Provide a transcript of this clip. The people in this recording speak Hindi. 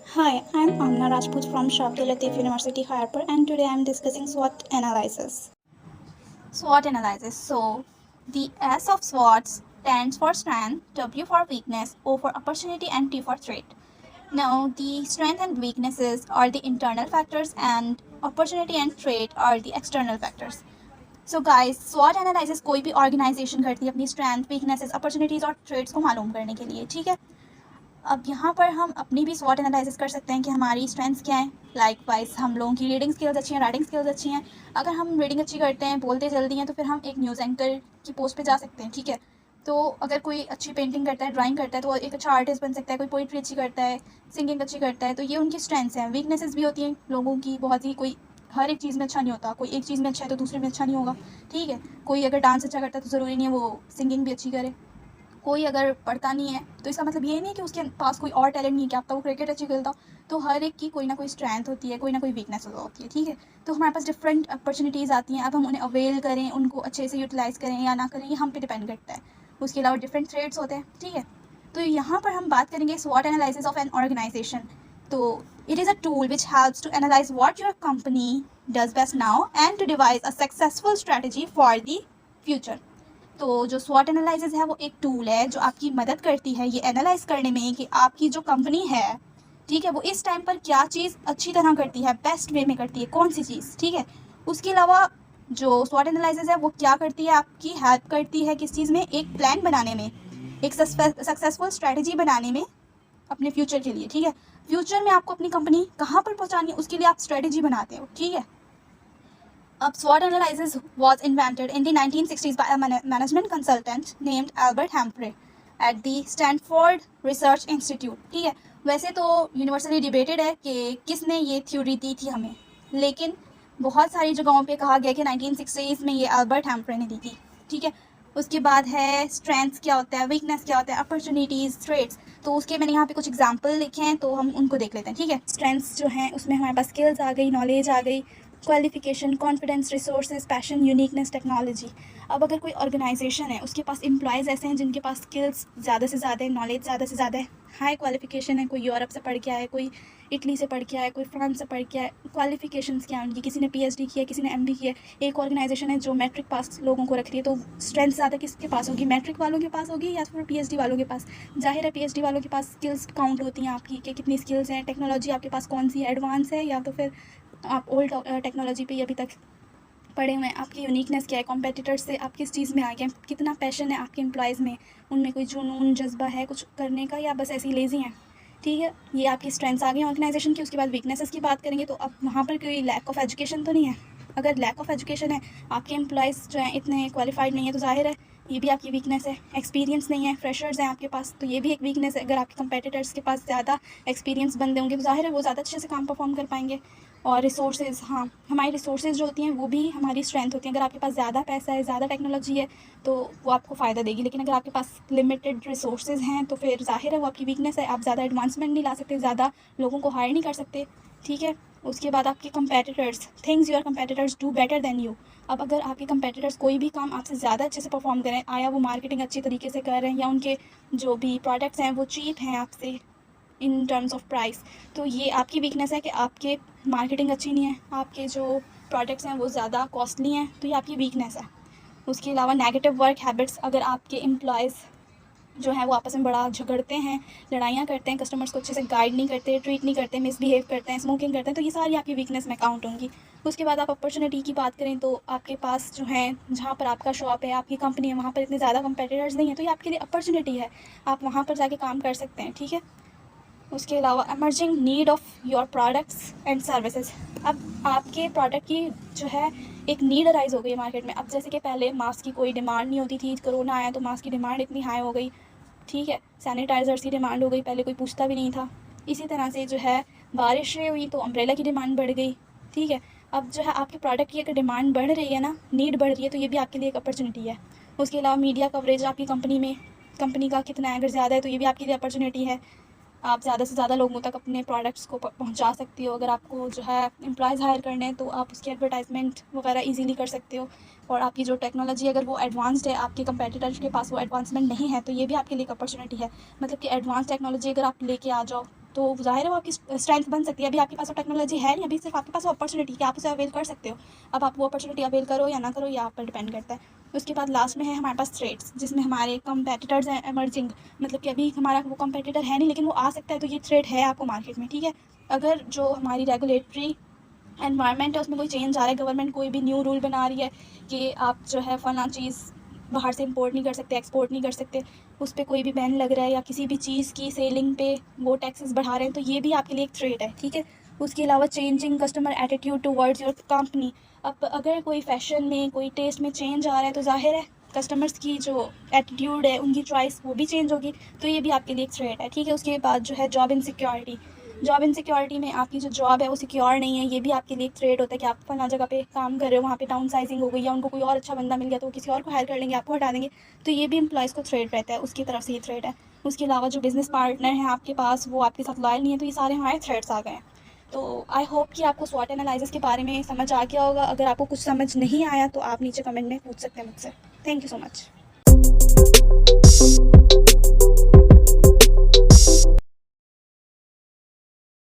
Hi, I'm Amna Rajput from Shah Abdul Latif University, Kharagpur, and today I'm discussing SWOT analysis. SWOT analysis. So, the S of SWOT stands for strength, W for weakness, O for opportunity, and T for threat. Now, the strength and weaknesses are the internal factors, and opportunity and threat are the external factors. So guys, SWOT analysis कोई भी ऑर्गेनाइजेशन करती है अपनी स्ट्रेंथ, वीकनेसेस, अपॉर्चुनिटीज और थ्रेट्स को मालूम करने के लिए, ठीक है। अब यहाँ पर हम अपनी भी स्वॉट एनालिसिस कर सकते हैं कि हमारी स्ट्रेंथ्स क्या हैं। लाइक वाइज हम लोगों की रीडिंग स्किल्स अच्छी हैं, राइटिंग स्किल्स अच्छी हैं। अगर हम रीडिंग अच्छी करते हैं, बोलते जल्दी हैं, तो फिर हम एक न्यूज़ एंकर की पोस्ट पे जा सकते हैं, ठीक है। तो अगर कोई अच्छी पेंटिंग करता है, ड्राइंग करता है, तो एक अच्छा आर्टिस्ट बन सकता है। कोई पोइट्री अच्छी करता है, सिंगिंग अच्छी करता है, तो ये उनकी स्ट्रेंथ्स हैं। वीकनेसेस भी होती हैं लोगों की बहुत ही, कोई हर एक चीज़ में अच्छा नहीं होता। कोई एक चीज़ में अच्छा है तो दूसरे में अच्छा नहीं होगा, ठीक है। कोई अगर डांस अच्छा करता है तो ज़रूरी नहीं है वो सिंगिंग भी अच्छी करे। कोई अगर पढ़ता नहीं है तो इसका मतलब ये नहीं है कि उसके पास कोई और टैलेंट नहीं है, क्या पता वो क्रिकेट अच्छी खेलता। तो हर एक की कोई ना कोई स्ट्रेंथ होती है, कोई ना कोई वीकनेस होती है, ठीक है। तो हमारे पास डिफरेंट अपॉर्चुनिटीज़ आती हैं। अब हम उन्हें अवेल करें, उनको अच्छे से यूटिलाइज़ करें या ना करें, ये हम पे डिपेंड करता है। उसके अलावा डिफरेंट थ्रेड्स होते हैं, ठीक है। तो यहाँ पर हम बात करेंगे स्वॉट एनालिसिस ऑफ एन ऑर्गेनाइजेशन। तो it is a tool which helps to analyse what your company does best now and to devise a successful strategy for the future. तो जो स्वॉट एनालिसिस है वो एक टूल है जो आपकी मदद करती है ये एनालाइज करने में कि आपकी जो कंपनी है, ठीक है, वो इस टाइम पर क्या चीज़ अच्छी तरह करती है, बेस्ट वे में करती है, कौन सी चीज़, ठीक है। उसके अलावा जो स्वॉट एनालिसिस है वो क्या करती है, आपकी हेल्प करती है किस चीज़ में, एक प्लान बनाने में, एक सक्सेसफुल स्ट्रैटेजी बनाने में अपने फ्यूचर के लिए, ठीक है। फ्यूचर में आपको अपनी कंपनी कहाँ पर पहुँचानी है उसके लिए आप स्ट्रैटेजी बनाते हो, ठीक है। SWOT analysis was invented in the 1960s by a management consultant named Albert Humphrey at the Stanford Research Institute, ठीक है। वैसे तो यूनिवर्सली डिबेटेड है कि किसने ये थ्योरी दी थी हमें, लेकिन बहुत सारी जगहों पे कहा गया कि 1960s में ये अल्बर्ट हैम्फ्रे ने दी थी, ठीक है। उसके बाद है स्ट्रेंथ्स क्या होता है, वीकनेस क्या होता है, अपॉर्चुनिटीज़, थ्रेट्स। तो उसके मैंने यहाँ पे कुछ एग्जांपल लिखे हैं तो हम उनको देख लेते हैं, ठीक है। स्ट्रेंथ्स जो हैं उसमें हमारे पास स्किल्स आ गई, नॉलेज आ गई, qualification, confidence, resources, passion, uniqueness, technology. अब अगर कोई ऑर्गेनाइजेशन है उसके पास एम्प्लॉयज़ ऐसे हैं जिनके पास स्किल्स ज़्यादा से ज़्यादा है, नॉलेज ज़्यादा से ज़्यादा है, हाई क्वालिफिकेशन है, कोई यूरोप से पढ़ के आया है, कोई इटली से पढ़ के आया है, कोई फ्रांस से पढ़ के आया है। क्वालिफिकेशंस क्या है उनकी, किसी ने पीएचडी किया है, किसी ने एमबी किया है। एक ऑर्गेनाइजेशन है जो मैट्रिक पास लोगों को रख रही है, तो स्ट्रेंथ ज़्यादा किसके पास होगी, मैट्रिक वालों के पास होगी या फिर पीएचडी वालों के पास। जाहिर है पीएचडी वालों के पास स्किल्स काउंट होती हैं आपकी कि कितनी स्किल्स हैं, टेक्नोलॉजी आपके पास कौन सी है, एडवांस है या तो फिर आप ओल्ड टेक्नोलॉजी पे अभी तक पढ़े हुए हैं। आपकी यूनिकनेस क्या है, कॉम्पिटिटर्स से आप किस चीज़ में आगे हैं, कितना पैशन है आपके एम्प्लॉयज़ में, उनमें कोई जुनून जज्बा है कुछ करने का या बस ऐसे ही लेज़ी हैं, ठीक है। ये आपकी स्ट्रेंथ्स आ गई ऑर्गेनाइजेशन की। उसके बाद वीकनेसेस की बात करेंगे तो अब वहाँ पर कोई लैक ऑफ एजुकेशन तो नहीं है। अगर लैक ऑफ एजुकेशन है, आपके एम्प्लॉयज़ जो हैं इतने क्वालिफाइड नहीं है, तो जाहिर है ये भी आपकी वीकनेस है। एक्सपीरियंस नहीं है, फ्रेशर्स हैं आपके पास, तो ये भी एक वीकनेस है। अगर आपके कंपेटिटर्स के पास ज़्यादा एक्सपीरियंस बंदे होंगे तो जाहिर है वो ज़्यादा अच्छे से काम परफॉर्म कर पाएंगे। और रिसोर्सेज, हाँ, हमारी रिसोर्सेज जो होती हैं वो भी हमारी स्ट्रेंथ होती है। अगर आपके पास ज़्यादा पैसा है, ज़्यादा टेक्नोलॉजी है, तो वो आपको फ़ायदा देगी। लेकिन अगर आपके पास लिमिटेड रिसोर्सेज हैं तो फिर जाहिर है वो आपकी वीकनेस है। आप ज़्यादा एडवांसमेंट नहीं ला सकते, ज़्यादा लोगों को हायर नहीं कर सकते, ठीक है। उसके बाद आपके competitors, things your competitors do better than you. अब अगर आपके कंपेटिटर्स कोई भी काम आपसे ज़्यादा अच्छे से परफॉर्म करें, आया वो मार्केटिंग अच्छी तरीके से कर रहे हैं या उनके जो भी प्रोडक्ट्स हैं वो चीप हैं आपसे इन टर्म्स ऑफ प्राइस, तो ये आपकी वीकनेस है कि आपके मार्केटिंग अच्छी नहीं है, आपके जो प्रोडक्ट्स हैं वो ज़्यादा कॉस्टली हैं, तो ये आपकी वीकनेस है। उसके अलावा नेगेटिव वर्क हैबिट्स, अगर आपके एम्प्लॉयज़ जो है वो आपस में बड़ा झगड़ते हैं, लड़ाइयाँ करते हैं, कस्टमर्स को अच्छे से गाइड नहीं करते, ट्रीट नहीं करते, मिसबिहेव करते हैं, स्मोकिंग करते हैं, तो ये सारी आपकी वीकनेस में काउंट होंगी। उसके बाद आप अपॉर्चुनिटी की बात करें तो आपके पास जो है, जहाँ पर आपका शॉप है, आपकी कंपनी है, वहाँ पर इतने ज़्यादा कंपेटिटर्स नहीं है, तो ये आपके लिए अपॉर्चुनिटी है, आप वहाँ पर जाके काम कर सकते हैं, ठीक है। उसके अलावा emerging need of your products and services. अब आपके प्रोडक्ट की जो है एक नीड अराइज हो गई है मार्केट में। अब जैसे कि पहले मास्क की कोई डिमांड नहीं होती थी, कोरोना आया तो मास्क की डिमांड इतनी हाई हो गई, ठीक है। सैनिटाइज़र्स की डिमांड हो गई, पहले कोई पूछता भी नहीं था। इसी तरह से जो है बारिशें हुई तो अम्ब्रेला की डिमांड बढ़ गई, ठीक है। अब जो है आपके प्रोडक्ट की अगर डिमांड बढ़ रही है ना, नीड बढ़ रही है, तो ये भी आपके लिए एक अपॉर्चुनिटी है। उसके अलावा मीडिया कवरेज आपकी कंपनी में, कंपनी का कितना है, अगर ज़्यादा है तो ये भी आपके लिए अपॉर्चुनिटी है। आप ज़्यादा से ज़्यादा लोगों तक अपने प्रोडक्ट्स को पहुंचा सकती हो। अगर आपको जो है एम्प्लॉयज़ हायर करने हैं तो आप उसकी एडवर्टाइजमेंट वगैरह इजीली कर सकते हो। और आपकी जो टेक्नोलॉजी अगर वो एडवांस्ड है, आपके कंपेटिटर्स के पास वो एडवांसमेंट नहीं है, तो ये भी आपके लिए एक अपॉर्चुनिटी है। मतलब कि एडवांस टेक्नोलॉजी अगर आप लेके आ जाओ तो ज़ाहिर है वो आपकी स्ट्रेंथ बन सकती है। अभी आपके पास वो टेक्नोलॉजी है नहीं, अभी सिर्फ आपके पास वो अपॉर्चुनिटी कि आप उसे अवेल कर सकते हो। अब आप वो अपॉर्चुनिटी अवेल करो या ना करो, ये आप पर डिपेंड करता है। उसके बाद लास्ट में है हमारे पास थ्रेड्स, जिसमें हमारे कंपेटिटर्स हैं एमर्जिंग, मतलब कि अभी हमारा वो कंपेटिटर है नहीं लेकिन वो आ सकता है, तो ये थ्रेड है आपको मार्केट में, ठीक है। अगर जो हमारी रेगुलेटरी एनवायरनमेंट है उसमें कोई चेंज आ रहा है, गवर्नमेंट कोई भी न्यू रूल बना रही है कि आप जो है फ़लाँ चीज़ बाहर से इंपोर्ट नहीं कर सकते, एक्सपोर्ट नहीं कर सकते, उस पर कोई भी बैन लग रहा है, या किसी भी चीज़ की सेलिंग पे वो टैक्सेस बढ़ा रहे हैं, तो ये भी आपके लिए एक थ्रेट है, ठीक है। उसके अलावा changing customer attitude towards your company. अब अगर कोई फैशन में, कोई टेस्ट में चेंज आ रहा है तो जाहिर है कस्टमर्स की जो एटीट्यूड है, उनकी चॉइस वो भी चेंज होगी, तो ये भी आपके लिए एक थ्रेट है, ठीक है। उसके बाद जो है जॉब इनसिक्योरिटी, जॉब इनसिक्योरिटी में आपकी जो जॉब है वो सिक्योर नहीं है, ये भी आपके लिए एक थ्रेट होता है कि आप फला जगह पे काम कर रहे हो, वहाँ पे डाउन साइजिंग हो गई, या उनको कोई और अच्छा बंदा मिल गया तो वो किसी और को हायर कर लेंगे, आपको हटा देंगे, तो ये भी एम्प्लॉयज़ को थ्रेट रहता है, उसकी तरफ से ये थ्रेट है। उसके अलावा जो बिज़नेस पार्टनर हैं आपके पास, वो आपके साथ लॉयल नहीं है, तो ये सारे हमारे थ्रेट्स आ गए हैं। तो आई होप कि आपको स्वॉट एनालिसिस के बारे में समझ आ गया होगा। अगर आपको कुछ समझ नहीं आया तो आप नीचे कमेंट में पूछ सकते हैं मुझसे। Thank you so much.